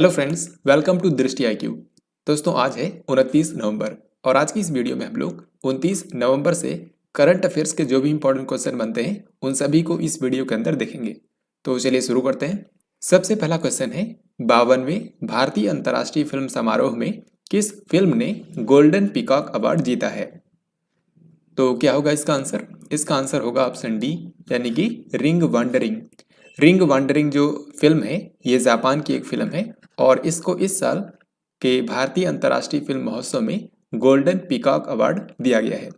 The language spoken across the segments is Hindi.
हेलो फ्रेंड्स, वेलकम टू दृष्टि आईक्यू। दोस्तों, आज है 29 नवंबर और आज की इस वीडियो में हम लोग 29 नवंबर से करंट अफेयर्स के जो भी इंपॉर्टेंट क्वेश्चन बनते हैं उन सभी को इस वीडियो के अंदर देखेंगे। तो चलिए शुरू करते हैं। सबसे पहला क्वेश्चन है, 52वें भारतीय अंतर्राष्ट्रीय फिल्म समारोह में किस फिल्म ने गोल्डन पीकॉक अवार्ड जीता है? तो क्या होगा इसका आंसर? इसका आंसर होगा ऑप्शन डी, यानी कि रिंग वांडरिंग। रिंग वांडरिंग जो फिल्म है ये जापान की एक फिल्म है और इसको इस साल के भारतीय अंतर्राष्ट्रीय फिल्म महोत्सव में गोल्डन पीकॉक अवार्ड दिया गया है।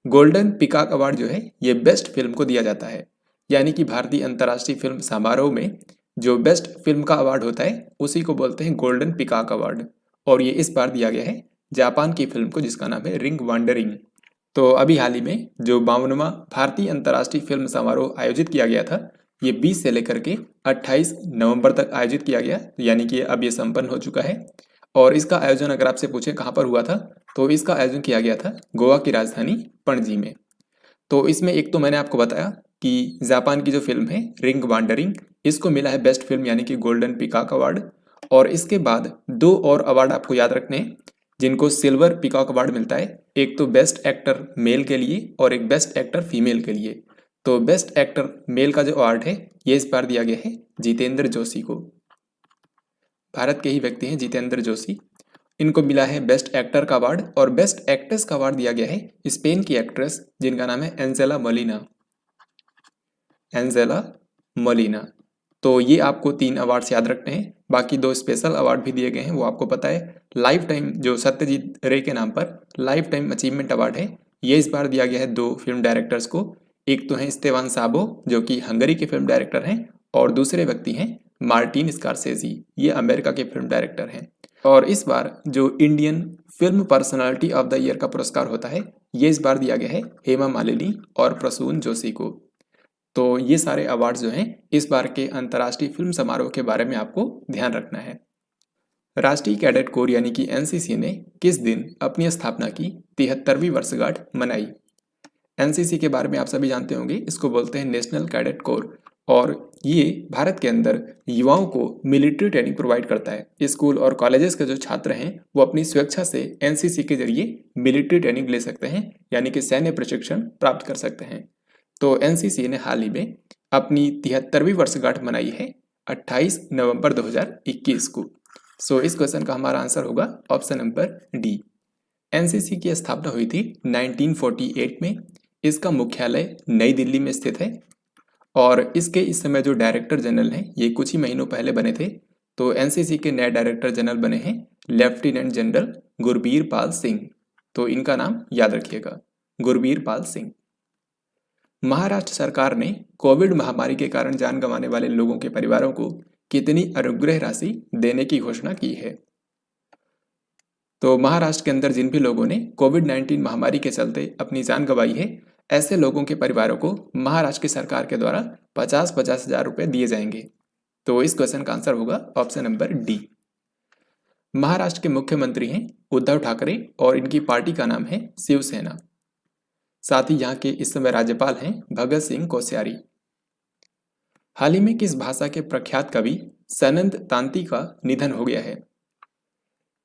गोल्डन पीकॉक अवार्ड जो है ये बेस्ट फिल्म को दिया जाता है, यानी कि भारतीय अंतर्राष्ट्रीय फिल्म समारोह में जो बेस्ट फिल्म का अवार्ड होता है उसी को बोलते हैं गोल्डन पीकॉक अवार्ड। और ये इस बार दिया गया है जापान की फिल्म को जिसका नाम है रिंग वांडरिंग। तो अभी हाल ही में जो 52वां भारतीय अंतर्राष्ट्रीय फिल्म समारोह आयोजित किया गया था ये 20 से लेकर के 28 नवंबर तक आयोजित किया गया, यानी कि अब ये संपन्न हो चुका है। और इसका आयोजन अगर आपसे पूछे कहाँ पर हुआ था तो इसका आयोजन किया गया था गोवा की राजधानी पणजी में। तो इसमें एक तो मैंने आपको बताया कि जापान की जो फिल्म है रिंग वांडरिंग इसको मिला है बेस्ट फिल्म यानी कि गोल्डन पीकॉक अवार्ड। और इसके बाद दो और अवार्ड आपको याद रखने हैं जिनको सिल्वर पीकॉक अवार्ड मिलता है। एक तो बेस्ट एक्टर मेल के लिए और एक बेस्ट एक्टर फीमेल के लिए। तो बेस्ट एक्टर मेल का जो अवार्ड है ये इस बार दिया गया है जितेंद्र जोशी को। भारत के ही व्यक्ति हैं जितेंद्र जोशी। इनको मिला है बेस्ट एक्टर का अवार्ड और बेस्ट एक्ट्रेस का अवार्ड दिया गया है स्पेन की एक्ट्रेस जिनका नाम है एंजेला मोलिना। Angela Molina. तो ये आपको 3 अवार्ड्स याद रखने हैं। बाकी 2 स्पेशल अवार्ड भी दिए गए हैं वो आपको पता है। लाइफ टाइम जो सत्यजीत रे के नाम पर लाइफ टाइम अचीवमेंट अवार्ड है ये इस बार दिया गया है 2 फिल्म डायरेक्टर्स को। एक तो हैं स्तेवान साबो जो कि हंगरी के फिल्म डायरेक्टर हैं और दूसरे व्यक्ति हैं मार्टिन स्कॉर्सेज़ी, ये अमेरिका के फिल्म डायरेक्टर हैं। और इस बार जो Indian film personality of the year का पुरस्कार होता है ये इस बार दिया गया है हेमा मालिनी और प्रसून जोशी को। तो ये सारे अवार्ड्स जो हैं इस बार के अंतर्राष्ट्रीय फिल्म समारोह के बारे में आपको ध्यान रखना है। राष्ट्रीय कैडेट कोर यानी कि एनसीसी ने किस दिन अपनी स्थापना की 73वीं वर्षगांठ मनाई? एनसीसी के बारे में आप सभी जानते होंगे, इसको बोलते हैं नेशनल कैडेट कोर। और ये भारत के अंदर युवाओं को मिलिट्री ट्रेनिंग प्रोवाइड करता है। स्कूल और कॉलेजेस के जो छात्र हैं वो अपनी स्वेच्छा से एनसीसी के जरिए मिलिट्री ट्रेनिंग ले सकते हैं, यानी कि सैन्य प्रशिक्षण प्राप्त कर सकते हैं। तो एनसीसी ने हाल ही में अपनी 73वीं वर्षगांठ मनाई है 28 नवंबर 2021 को। सो इस क्वेश्चन का हमारा आंसर होगा ऑप्शन नंबर डी। एनसीसी की स्थापना हुई थी 1948 में। इसका मुख्यालय नई दिल्ली में स्थित है और इसके इस समय जो डायरेक्टर जनरल हैं ये कुछ ही महीनों पहले बने थे। तो एनसीसी के नए डायरेक्टर जनरल बने हैं लेफ्टिनेंट जनरल गुरबीर पाल सिंह। तो इनका नाम याद रखिएगा, गुरबीर पाल सिंह। महाराष्ट्र सरकार ने कोविड महामारी के कारण जान गंवाने वाले लोगों के परिवारों को कितनी अनुग्रह राशि देने की घोषणा की है? तो महाराष्ट्र के अंदर जिन भी लोगों ने कोविड-19 महामारी के चलते अपनी जान गंवाई है ऐसे लोगों के परिवारों को महाराष्ट्र की सरकार के द्वारा 50-50 हजार रुपए दिए जाएंगे। तो इस क्वेश्चन का आंसर होगा ऑप्शन नंबर डी। महाराष्ट्र के मुख्यमंत्री हैं उद्धव ठाकरे और इनकी पार्टी का नाम है शिवसेना। साथ ही यहाँ के इस समय राज्यपाल हैं भगत सिंह कोश्यारी। हाल ही में किस भाषा के प्रख्यात कवि सनंत तांती का निधन हो गया है?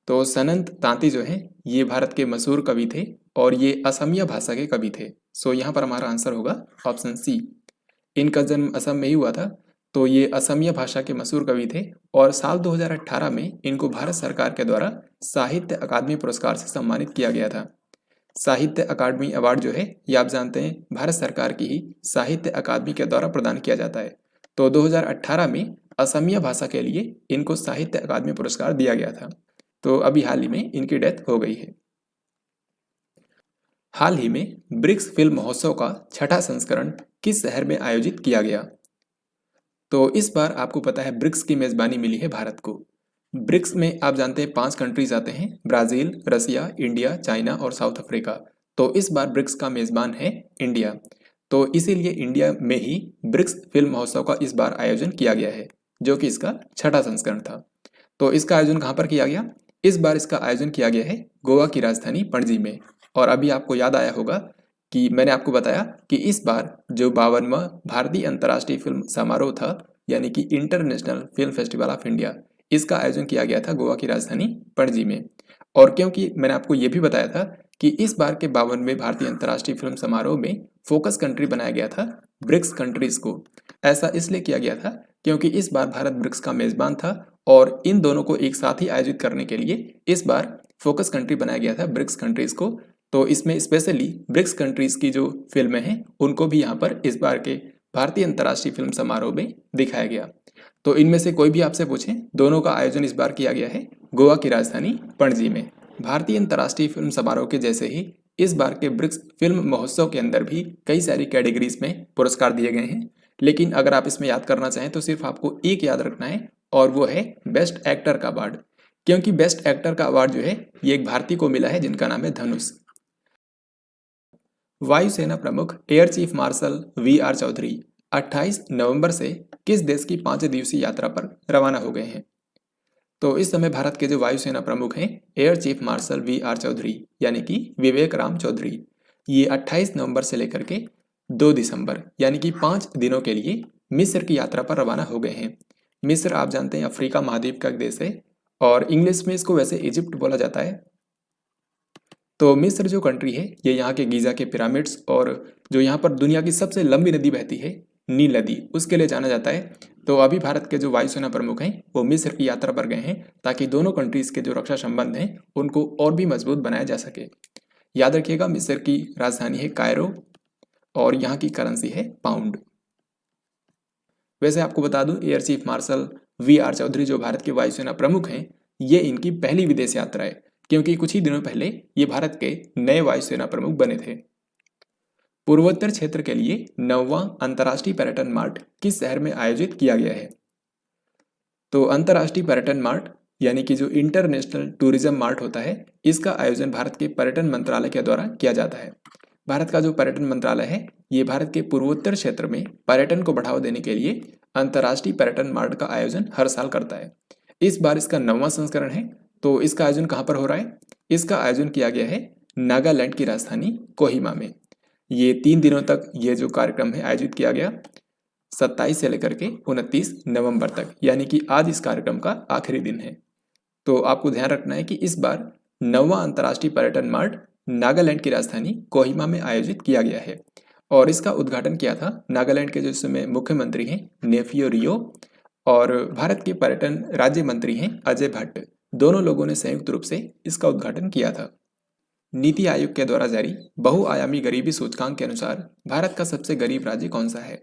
तो सनंत तांती जो हैं ये भारत के मशहूर कवि थे और ये असमिया भाषा के कवि थे। सो यहाँ पर हमारा आंसर होगा ऑप्शन सी। इनका जन्म असम में ही हुआ था। तो ये असमिया भाषा के मशहूर कवि थे और साल 2018 में इनको भारत सरकार के द्वारा साहित्य अकादमी पुरस्कार से सम्मानित किया गया था। साहित्य अकादमी अवार्ड जो है ये आप जानते हैं भारत सरकार की ही साहित्य अकादमी के द्वारा प्रदान किया जाता है। तो 2018 में असमिया भाषा के लिए इनको साहित्य अकादमी पुरस्कार दिया गया था। तो अभी हाल ही में इनकी डेथ हो गई है। हाल ही में ब्रिक्स फिल्म महोत्सव का 6ठा संस्करण किस शहर में आयोजित किया गया? तो इस बार आपको पता है ब्रिक्स की मेजबानी मिली है भारत को। ब्रिक्स में आप जानते हैं 5 कंट्रीज आते हैं, ब्राजील, रसिया, इंडिया, चाइना और साउथ अफ्रीका। तो इस बार ब्रिक्स का मेजबान है इंडिया। तो इसीलिए इंडिया में ही ब्रिक्स फिल्म महोत्सव का इस बार आयोजन किया गया है जो कि इसका 6ठा संस्करण था। तो इसका आयोजन कहाँ पर किया गया? इस बार इसका आयोजन किया गया है गोवा की राजधानी पणजी में। और अभी आपको याद आया होगा कि मैंने आपको बताया कि इस बार जो 52वां भारतीय अंतर्राष्ट्रीय फिल्म समारोह था यानी कि international film festival of India, इसका आयोजन किया गया था गोवा की राजधानी पणजी में। और क्योंकि मैंने आपको ये भी बताया था कि इस बार के 52वें भारतीय अंतर्राष्ट्रीय फिल्म समारोह में फोकस कंट्री बनाया गया था ब्रिक्स कंट्रीज को। ऐसा इसलिए किया गया था क्योंकि इस बार भारत ब्रिक्स का मेजबान था और इन दोनों को एक साथ ही आयोजित करने के लिए इस बार फोकस कंट्री बनाया गया था ब्रिक्स कंट्रीज को। तो इसमें स्पेशली ब्रिक्स कंट्रीज की जो फिल्में हैं उनको भी यहाँ पर इस बार के भारतीय अंतर्राष्ट्रीय फिल्म समारोह में दिखाया गया। तो इनमें से कोई भी आपसे पूछे, दोनों का आयोजन इस बार किया गया है गोवा की राजधानी पणजी में। भारतीय अंतर्राष्ट्रीय फिल्म समारोह के जैसे ही इस बार के ब्रिक्स फिल्म महोत्सव के अंदर भी कई सारी कैटेगरीज में पुरस्कार दिए गए हैं, लेकिन अगर आप इसमें याद करना चाहें तो सिर्फ आपको एक याद रखना है और वो है बेस्ट एक्टर का अवार्ड। क्योंकि बेस्ट एक्टर का अवार्ड जो है ये एक भारतीय को मिला है जिनका नाम है धनुष। वायुसेना प्रमुख air chief marshal V R. Chaudhari 28 नवंबर से किस देश की 5 दिवसीय यात्रा पर रवाना हो गए हैं? तो इस समय भारत के जो वायुसेना प्रमुख हैं air chief marshal V R. Chaudhari यानी कि विवेक राम चौधरी, ये 28 नवंबर से लेकर के 2 दिसंबर यानी कि 5 दिनों के लिए मिस्र की यात्रा पर रवाना हो गए हैं। मिस्र आप जानते हैं अफ्रीका महाद्वीप का एक देश है और इंग्लिश में इसको वैसे इजिप्ट बोला जाता है। तो मिस्र जो कंट्री है ये यहाँ के गीज़ा के पिरामिड्स और जो यहाँ पर दुनिया की सबसे लंबी नदी बहती है नील नदी, उसके लिए जाना जाता है। तो अभी भारत के जो वायुसेना प्रमुख हैं वो मिस्र की यात्रा पर गए हैं ताकि दोनों कंट्रीज के जो रक्षा संबंध हैं उनको और भी मजबूत बनाया जा सके। याद रखिएगा मिस्र की राजधानी है कायरो और यहाँ की करेंसी है पाउंड। वैसे आपको बता दूं air chief marshal V R. Chaudhari जो भारत के वायुसेना प्रमुख हैं ये इनकी पहली विदेश यात्रा है, क्योंकि कुछ ही दिनों पहले ये भारत के नए वायुसेना प्रमुख बने थे। पूर्वोत्तर क्षेत्र के लिए 9वां अंतर्राष्ट्रीय पर्यटन मार्ट किस शहर में आयोजित किया गया है? तो अंतर्राष्ट्रीय पर्यटन मार्ट यानी कि जो इंटरनेशनल टूरिज्म मार्ट होता है इसका आयोजन भारत के पर्यटन मंत्रालय के द्वारा किया जाता है। भारत का जो पर्यटन मंत्रालय है ये भारत के पूर्वोत्तर क्षेत्र में पर्यटन को बढ़ावा देने के लिए अंतर्राष्ट्रीय पर्यटन मार्ट का आयोजन हर साल करता है। इस बार इसका 9वां संस्करण है। तो इसका आयोजन कहाँ पर हो रहा है? इसका आयोजन किया गया है नागालैंड की राजधानी कोहिमा में। ये 3 दिनों तक ये जो कार्यक्रम है आयोजित किया गया 27 से लेकर के 29 नवंबर तक, यानी कि आज इस कार्यक्रम का आखिरी दिन है। तो आपको ध्यान रखना है कि इस बार 9वां अंतर्राष्ट्रीय पर्यटन मार्ट नागालैंड की राजधानी कोहिमा में आयोजित किया गया है और इसका उद्घाटन किया था नागालैंड के जो इस समय मुख्यमंत्री हैं नेफियो रियो और भारत के पर्यटन राज्य मंत्री हैं अजय भट्ट। दोनों लोगों ने संयुक्त रूप से इसका उद्घाटन किया था। नीति आयोग के द्वारा जारी बहुआयामी गरीबी सूचकांक के अनुसार भारत का सबसे गरीब राज्य कौन सा है?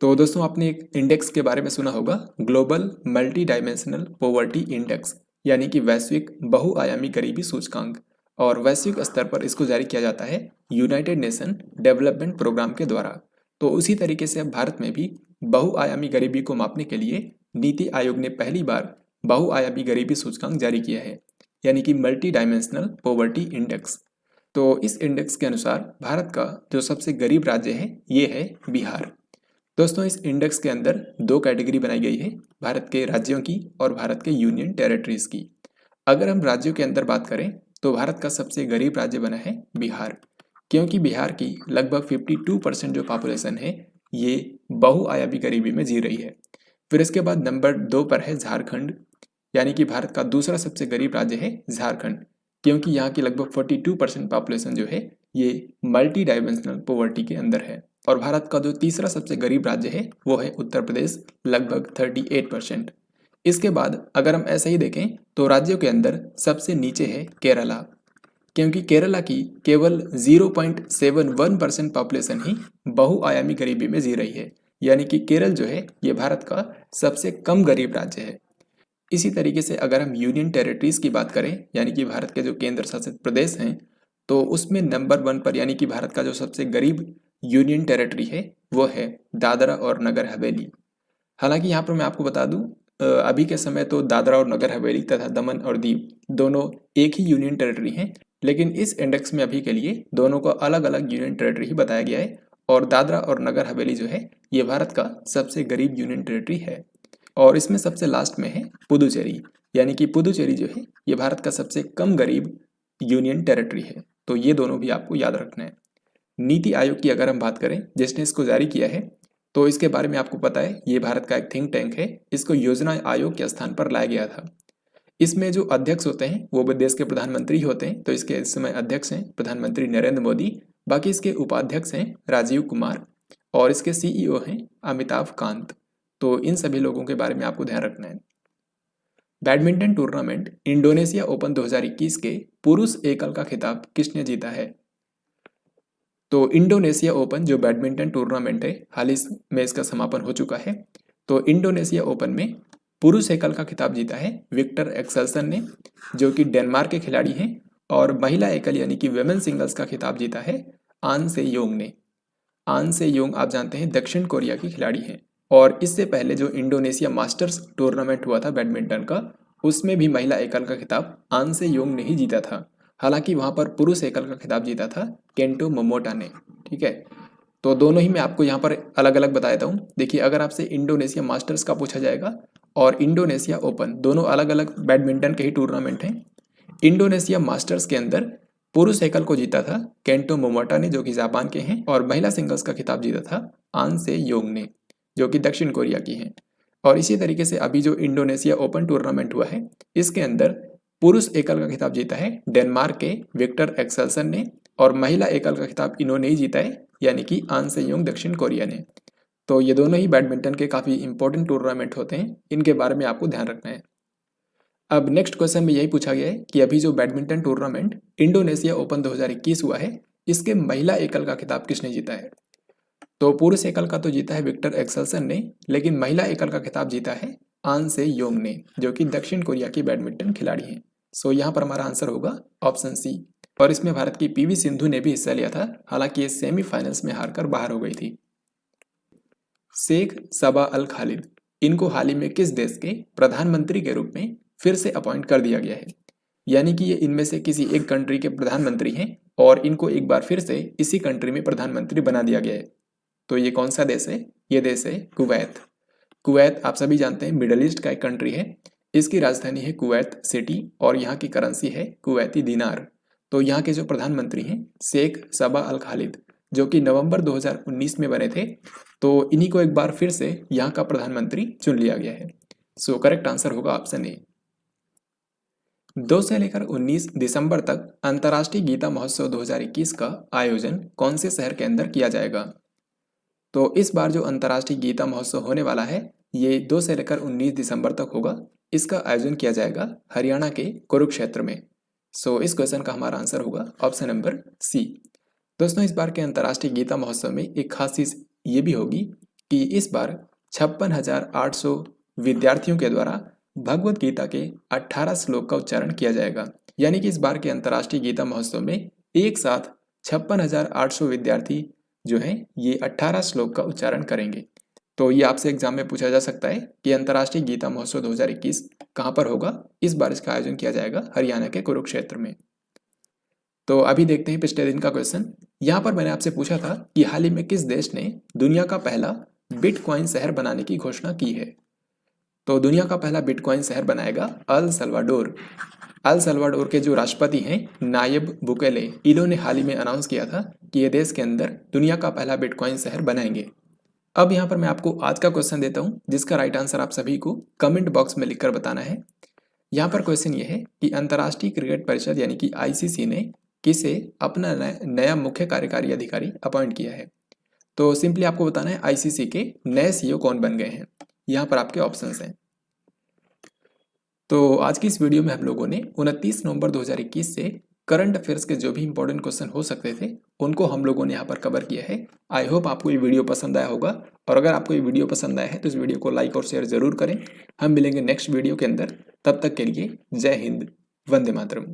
तो दोस्तों आपने एक इंडेक्स के बारे में सुना होगा, global multi dimensional poverty index यानी कि वैश्विक बहुआयामी गरीबी सूचकांक, और वैश्विक स्तर पर इसको जारी किया जाता है यूनाइटेड नेशन डेवलपमेंट प्रोग्राम के द्वारा। तो उसी तरीके से अब भारत में भी बहुआयामी गरीबी को मापने के लिए नीति आयोग ने पहली बार बहुआयामी गरीबी सूचकांक जारी किया है यानी कि मल्टी डायमेंशनल पॉवर्टी इंडेक्स। तो इस इंडेक्स के अनुसार भारत का जो सबसे गरीब राज्य है ये है बिहार। दोस्तों इस इंडेक्स के अंदर 2 कैटेगरी बनाई गई है, भारत के राज्यों की और भारत के यूनियन टेरिटरीज की। अगर हम राज्यों के अंदर बात करें तो भारत का सबसे गरीब राज्य बना है बिहार, क्योंकि बिहार की लगभग 52% जो पॉपुलेशन है ये बहुआयामी गरीबी में जी रही है। फिर इसके बाद नंबर 2 पर है झारखंड, यानी कि भारत का दूसरा सबसे गरीब राज्य है झारखंड, क्योंकि यहाँ की लगभग 42% पॉपुलेशन जो है ये मल्टी डायमेंशनल पॉवर्टी के अंदर है। और भारत का जो तीसरा सबसे गरीब राज्य है वो है उत्तर प्रदेश, लगभग 38%। इसके बाद अगर हम ऐसे ही देखें तो राज्यों के अंदर सबसे नीचे है केरला, क्योंकि केरला की केवल 0.71% पॉपुलेशन ही बहुआयामी गरीबी में जी रही है, यानी कि केरल जो है ये भारत का सबसे कम गरीब राज्य है। इसी तरीके से अगर हम यूनियन टेरिटरीज की बात करें यानी कि भारत के जो केंद्र शासित प्रदेश हैं तो उसमें नंबर 1 पर यानी कि भारत का जो सबसे गरीब यूनियन टेरिटरी है वो है दादरा और नगर हवेली। हालांकि यहाँ पर मैं आपको बता दूं अभी के समय तो दादरा और नगर हवेली तथा दमन और दीव दोनों एक ही यूनियन टेरिटरी हैं, लेकिन इस इंडेक्स में अभी के लिए दोनों को अलग अलग यूनियन टेरिटरी ही बताया गया है और दादरा और नगर हवेली जो है ये भारत का सबसे गरीब यूनियन टेरिटरी है। और इसमें सबसे लास्ट में है पुदुचेरी, यानी कि पुदुचेरी जो है ये भारत का सबसे कम गरीब यूनियन टेरिटरी है। तो ये दोनों भी आपको याद रखना है। नीति आयोग की अगर हम बात करें जिसने इसको जारी किया है तो इसके बारे में आपको पता है, ये भारत का एक थिंक टैंक है, इसको योजना आयोग के स्थान पर लाया गया था। इसमें जो अध्यक्ष होते हैं वो भी देश के प्रधानमंत्री ही होते हैं। तो इसके इस समय अध्यक्ष हैं प्रधानमंत्री नरेंद्र मोदी, बाकी इसके उपाध्यक्ष हैं राजीव कुमार और इसके सीईओ हैं अमिताभ कांत। तो इन सभी लोगों के बारे में आपको ध्यान रखना है। बैडमिंटन टूर्नामेंट इंडोनेशिया ओपन 2021 के पुरुष एकल का खिताब किसने जीता है? तो इंडोनेशिया ओपन जो बैडमिंटन टूर्नामेंट है, हाल ही में इसका समापन हो चुका है। तो इंडोनेशिया ओपन में पुरुष एकल का खिताब जीता है विक्टर एक्सेल्सन ने, जो कि डेनमार्क के खिलाड़ी हैं। और महिला एकल यानी कि वेमेन सिंगल्स का खिताब जीता है आन से योंग ने। आन से योंग आप जानते हैं दक्षिण कोरिया की खिलाड़ी हैं। और इससे पहले जो इंडोनेशिया मास्टर्स टूर्नामेंट हुआ था बैडमिंटन का, उसमें भी महिला एकल का खिताब आन से योंग ने ही जीता था। हालांकि वहां पर पुरुष एकल का खिताब जीता था केंटो मोमोटा ने। ठीक है, तो दोनों ही मैं आपको यहाँ पर अलग अलग बता देता हूँ। देखिए, अगर आपसे इंडोनेशिया मास्टर्स का पूछा जाएगा और इंडोनेशिया ओपन, दोनों अलग अलग बैडमिंटन के ही टूर्नामेंट हैं। इंडोनेशिया मास्टर्स के अंदर पुरुष एकल को जीता था केंटो मोमोटा ने, जो कि जापान के हैं। और महिला सिंगल्स का खिताब जीता था आन से योंग ने, जो कि दक्षिण कोरिया की हैं। और इसी तरीके से अभी जो इंडोनेशिया ओपन टूर्नामेंट हुआ है, इसके अंदर पुरुष एकल का खिताब जीता है डेनमार्क के विक्टर एक्सेल्सन ने, और महिला एकल का खिताब इन्होंने ही जीता है यानी कि आन से योंग दक्षिण कोरिया ने। तो ये दोनों ही बैडमिंटन के काफ़ी इंपॉर्टेंट टूर्नामेंट होते हैं, इनके बारे में आपको ध्यान रखना है। अब नेक्स्ट क्वेश्चन में यही पूछा गया है कि अभी जो बैडमिंटन टूर्नामेंट इंडोनेशिया ओपन 2021 हुआ है, इसके महिला एकल का खिताब किसने जीता है? तो पुरुष एकल का तो जीता है विक्टर एक्सेल्सन ने, लेकिन महिला एकल का खिताब जीता है आन से योंग ने, जो कि दक्षिण कोरिया की बैडमिंटन खिलाड़ी हैं। सो यहाँ पर हमारा आंसर होगा ऑप्शन सी। और इसमें भारत की पीवी सिंधु ने भी हिस्सा लिया था, हालांकि ये सेमीफाइनल्स में हारकर बाहर हो गई थी। शेख सबा अल खालिद, इनको हाल ही में किस देश के प्रधानमंत्री के रूप में फिर से अपॉइंट कर दिया गया है? यानी कि ये इनमें से किसी एक कंट्री के प्रधानमंत्री हैं और इनको एक बार फिर से इसी कंट्री में प्रधानमंत्री बना दिया गया है। तो ये कौन सा देश है? ये देश है कुवैत। कुवैत आप सभी जानते हैं मिडल ईस्ट का एक कंट्री है। इसकी राजधानी है कुवैत सिटी और यहाँ की करेंसी है कुवैती दिनार। तो यहाँ के जो प्रधानमंत्री हैं शेख सबा अल खालिद, जो कि नवंबर 2019 में बने थे, तो इन्हीं को एक बार फिर से यहाँ का प्रधानमंत्री चुन लिया गया है। सो करेक्ट आंसर होगा ऑप्शन ए। 2 से लेकर 19 दिसंबर तक अंतर्राष्ट्रीय गीता महोत्सव 2021 का आयोजन कौन से शहर के अंदर किया जाएगा? तो इस बार जो अंतर्राष्ट्रीय गीता महोत्सव होने वाला है, ये 2 से लेकर 19 दिसंबर तक होगा। इसका आयोजन किया जाएगा हरियाणा के कुरुक्षेत्र में। सो इस क्वेश्चन का हमारा आंसर होगा ऑप्शन नंबर सी। दोस्तों, इस बार के अंतर्राष्ट्रीय गीता महोत्सव में एक खास चीज ये भी होगी कि इस बार 56,800 विद्यार्थियों के द्वारा भगवत गीता के 18 श्लोक का उच्चारण किया जाएगा। यानी कि इस बार के अंतर्राष्ट्रीय गीता महोत्सव में एक साथ 56,800 विद्यार्थी जो हैं ये 18 श्लोक का उच्चारण करेंगे। तो ये आपसे एग्जाम में पूछा जा सकता है कि अंतर्राष्ट्रीय गीता महोत्सव 2021 कहाँ पर होगा? इस बार इसका आयोजन किया जाएगा हरियाणा के कुरुक्षेत्र में। तो अभी देखते हैं पिछले दिन का क्वेश्चन। यहाँ पर मैंने आपसे पूछा था कि हाल ही में किस देश ने दुनिया का पहला बिटकॉइन शहर बनाने की घोषणा की है? तो दुनिया का पहला बिटकॉइन शहर बनाएगा अल सल्वाडोर। अल सल्वाडोर के जो राष्ट्रपति हैं नायब बुकेले, इन्होंने हाल ही में अनाउंस किया था कि ये देश के अंदर दुनिया का पहला बिटकॉइन शहर बनाएंगे। अब यहाँ पर मैं आपको आज का क्वेश्चन देता हूँ, जिसका राइट आंसर आप सभी को कमेंट बॉक्स में लिखकर बताना है। यहाँ पर क्वेश्चन ये है कि अंतर्राष्ट्रीय क्रिकेट परिषद यानी कि आईसीसी ने किसे अपना नया मुख्य कार्यकारी अधिकारी अपॉइंट किया है? तो सिंपली आपको बताना है आईसीसी के नए सीईओ कौन बन गए हैं। यहाँ पर आपके ऑप्शंस हैं। तो आज की इस वीडियो में हम लोगों ने 29 नवंबर 2021 से करंट अफेयर्स के जो भी इंपॉर्टेंट क्वेश्चन हो सकते थे उनको हम लोगों ने यहाँ पर कवर किया है। आई होप आपको ये वीडियो पसंद आया होगा, और अगर आपको ये वीडियो पसंद आया है तो इस वीडियो को लाइक और शेयर जरूर करें। हम मिलेंगे नेक्स्ट वीडियो के अंदर, तब तक के लिए जय हिंद, वंदे मातरम।